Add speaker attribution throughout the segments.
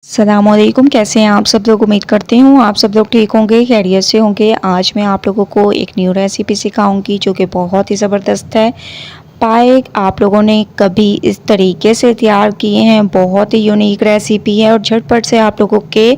Speaker 1: सलामुअलैकुम। कैसे हैं आप सब लोग। उम्मीद करती हूँ आप सब लोग ठीक होंगे, खैरियत से होंगे। आज मैं आप लोगों को एक न्यू रेसिपी सिखाऊंगी जो कि बहुत ही ज़बरदस्त है। पाए आप लोगों ने कभी इस तरीके से तैयार किए हैं, बहुत ही यूनिक रेसिपी है और झटपट से आप लोगों के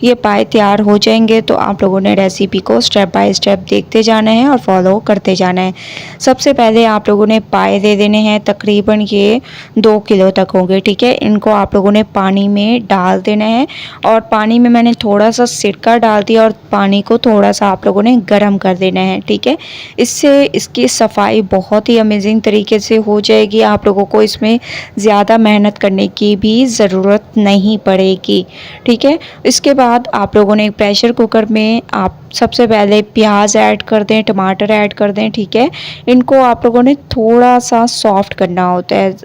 Speaker 1: ये पाए तैयार हो जाएंगे। तो आप लोगों ने रेसिपी को स्टेप बाय स्टेप देखते जाना है और फॉलो करते जाना है। सबसे पहले आप लोगों ने पाए दे देने हैं, तकरीबन ये 2 किलो तक होंगे। ठीक है, इनको आप लोगों ने पानी में डाल देना है और पानी में मैंने थोड़ा सा सिरका डाल दिया और पानी को थोड़ा सा आप लोगों ने गर्म कर देना है। ठीक है, इससे इसकी सफाई बहुत ही अमेजिंग तरीके से हो जाएगी। आप लोगों को इसमें ज़्यादा मेहनत करने की भी ज़रूरत नहीं पड़ेगी। ठीक है, इसके बाद आप लोगों ने एक प्रेशर कुकर में आप सबसे पहले प्याज ऐड कर दें, टमाटर ऐड कर दें। ठीक है, इनको आप लोगों ने थोड़ा सा सॉफ्ट करना होता है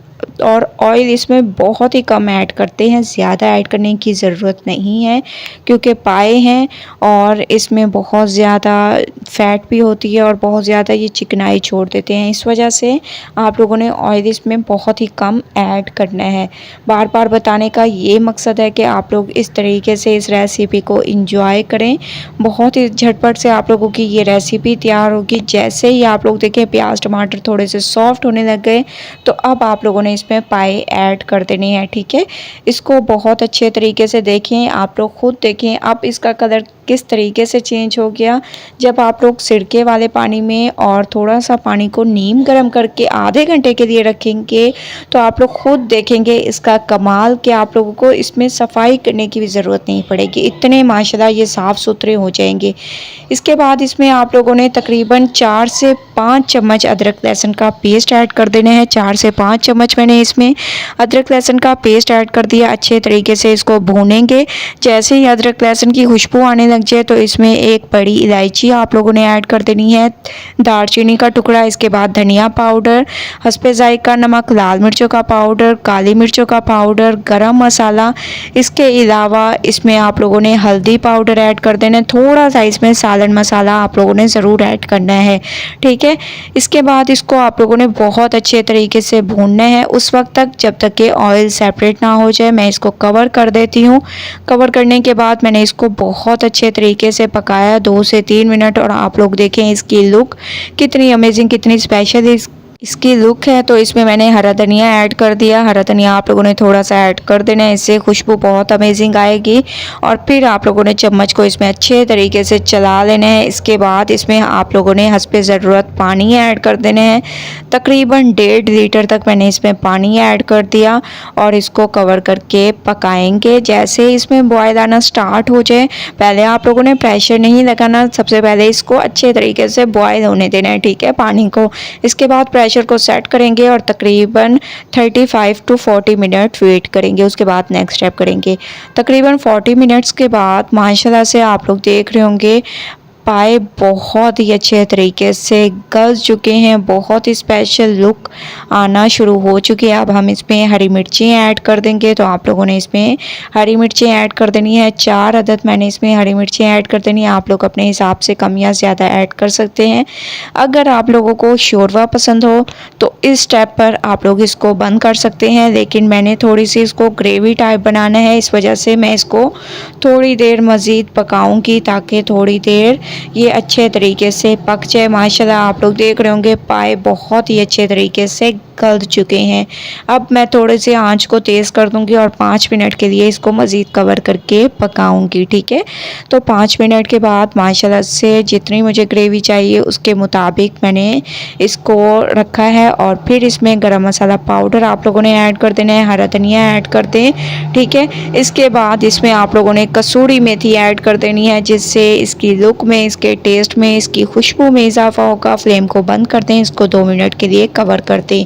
Speaker 1: और ऑयल इसमें बहुत ही कम ऐड करते हैं, ज़्यादा ऐड करने की ज़रूरत नहीं है क्योंकि पाए हैं और इसमें बहुत ज़्यादा फैट भी होती है और बहुत ज़्यादा ये चिकनाई छोड़ देते हैं। इस वजह से आप लोगों ने ऑयल इसमें बहुत ही कम ऐड करना है। बार बार बताने का ये मकसद है कि आप लोग इस तरीके से इस रेसिपी को इंजॉय करें। बहुत ही झटपट से आप लोगों की ये रेसिपी तैयार होगी। जैसे ही आप लोग देखें प्याज टमाटर थोड़े से सॉफ्ट होने लग गए तो अब आप लोगों ने इसमें पाए ऐड कर देनी है। ठीक है, इसको बहुत अच्छे तरीके से देखें, आप लोग खुद देखें अब इसका कलर किस तरीके से चेंज हो गया। जब आप लोग सिरके वाले पानी में और थोड़ा सा पानी को नीम गर्म करके आधे घंटे के लिए रखेंगे तो आप लोग खुद देखेंगे इसका कमाल कि आप लोगों को इसमें सफाई करने की भी ज़रूरत नहीं पड़ेगी, इतने माशाल्लाह ये साफ़ सुथरे हो जाएंगे। इसके बाद इसमें आप लोगों ने तकरीबन 4 से 5 चम्मच अदरक लहसुन का पेस्ट ऐड कर देने हैं। 4 से 5 चम्मच मैंने इसमें अदरक लहसुन का पेस्ट ऐड कर दिया। अच्छे तरीके से इसको भूनेंगे। जैसे ही अदरक लहसुन की खुशबू आने लग जाए तो इसमें एक बड़ी इलायची आप लोगों ने ऐड कर देनी है, दालचीनी का टुकड़ा, इसके बाद धनिया पाउडर, हस्बे जायका नमक, लाल मिर्चों का पाउडर, काली मिर्चों का पाउडर, गरम मसाला। इसके अलावा इसमें आप लोगों ने हल्दी पाउडर ऐड कर देना है। थोड़ा सा इसमें सालन मसाला आप लोगों ने ज़रूर ऐड करना है। ठीक है, इसके बाद इसको आप लोगों ने बहुत अच्छे तरीके से भूनना है उस वक्त तक जब तक कि ऑयल सेपरेट ना हो जाए। मैं इसको कवर कर देती हूँ। कवर करने के बाद मैंने इसको बहुत अच्छे तरीके से पकाया 2 से 3 मिनट और आप लोग देखें इसकी लुक कितनी अमेजिंग, कितनी स्पेशल इसकी लुक है। तो इसमें मैंने हरा धनिया ऐड कर दिया। हरा धनिया आप लोगों ने थोड़ा सा ऐड कर देना है, इससे खुशबू बहुत अमेजिंग आएगी। और फिर आप लोगों ने चम्मच को इसमें अच्छे तरीके से चला लेना है। इसके बाद इसमें आप लोगों ने हस्बे ज़रूरत पानी ऐड कर देने हैं। तकरीबन 1.5 लीटर तक मैंने इसमें पानी ऐड कर दिया और इसको कवर करके पकाएंगे। जैसे इसमें बॉयल आना स्टार्ट हो जाए, पहले आप लोगों ने प्रेशर नहीं लगाना, सबसे पहले इसको अच्छे तरीके से बॉयल होने देना है। ठीक है, पानी को। इसके बाद प्रेशर को सेट करेंगे और तकरीबन 35 टू 40 मिनट वेट करेंगे। उसके बाद नेक्स्ट स्टेप करेंगे। तकरीबन 40 मिनट्स के बाद माशाल्लाह से आप लोग देख रहे होंगे पाए बहुत ही अच्छे तरीके से गल चुके हैं, बहुत ही स्पेशल लुक आना शुरू हो चुकी है। अब हम इसमें हरी मिर्चें ऐड कर देंगे। तो आप लोगों ने इसमें हरी मिर्चें ऐड कर देनी है। 4 अदद मैंने इसमें हरी मिर्चें ऐड कर देनी है। आप लोग अपने हिसाब से कम या ज़्यादा ऐड कर सकते हैं। अगर आप लोगों को शोरवा पसंद हो तो इस स्टेप पर आप लोग इसको बंद कर सकते हैं, लेकिन मैंने थोड़ी सी इसको ग्रेवी टाइप बनाना है, इस वजह से मैं इसको थोड़ी देर मज़ीद पकाऊंगी ताकि थोड़ी देर ये अच्छे तरीके से पक जाए। माशाल्लाह आप लोग देख रहे होंगे पाए बहुत ही अच्छे तरीके से गल चुके हैं। अब मैं थोड़े से आंच को तेज़ कर दूंगी और 5 मिनट के लिए इसको मज़ीद कवर करके पकाऊंगी। ठीक है, तो 5 मिनट के बाद माशाल्लाह से जितनी मुझे ग्रेवी चाहिए उसके मुताबिक मैंने इसको रखा है। और फिर इसमें गरम मसाला पाउडर आप लोगों ने ऐड कर देना है, हरा धनिया ऐड कर दें। ठीक है, इसके बाद इसमें आप लोगों ने कसूरी मेथी ऐड कर देनी है, जिससे इसकी लुक में, इसके टेस्ट में, इसकी खुशबू में इजाफा होगा। फ्लेम को बंद कर दें, इसको 2 मिनट के लिए कवर कर दें।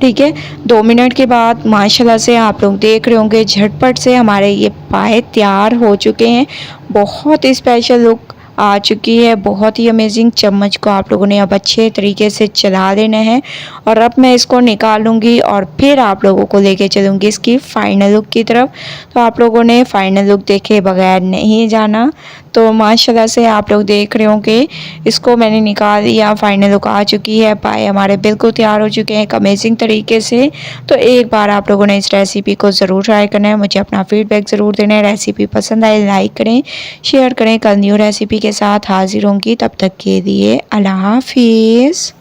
Speaker 1: ठीक है, 2 मिनट के बाद माशाल्लाह से आप लोग देख रहे होंगे झटपट से हमारे ये पाए तैयार हो चुके हैं। बहुत ही स्पेशल लुक आ चुकी है, बहुत ही अमेजिंग। चम्मच को आप लोगों ने अब अच्छे तरीके से चला लेना है और अब मैं इसको निकालूंगी और फिर आप लोगों को लेके चलूँगी इसकी फ़ाइनल लुक की तरफ। तो आप लोगों ने फ़ाइनल लुक देखे बगैर नहीं जाना। तो माशाल्लाह से आप लोग देख रहे होंगे इसको मैंने निकाल दिया, फाइनल लुक आ चुकी है। पाए हमारे बिल्कुल तैयार हो चुके हैं एक अमेजिंग तरीके से। तो एक बार आप लोगों ने इस रेसिपी को ज़रूर ट्राई करना है, मुझे अपना फीडबैक ज़रूर देना है। रेसिपी पसंद आए लाइक करें, शेयर करें। कल न्यू रेसिपी के साथ हाजिर होंगी, तब तक के लिए अल्लाह हाफिज़।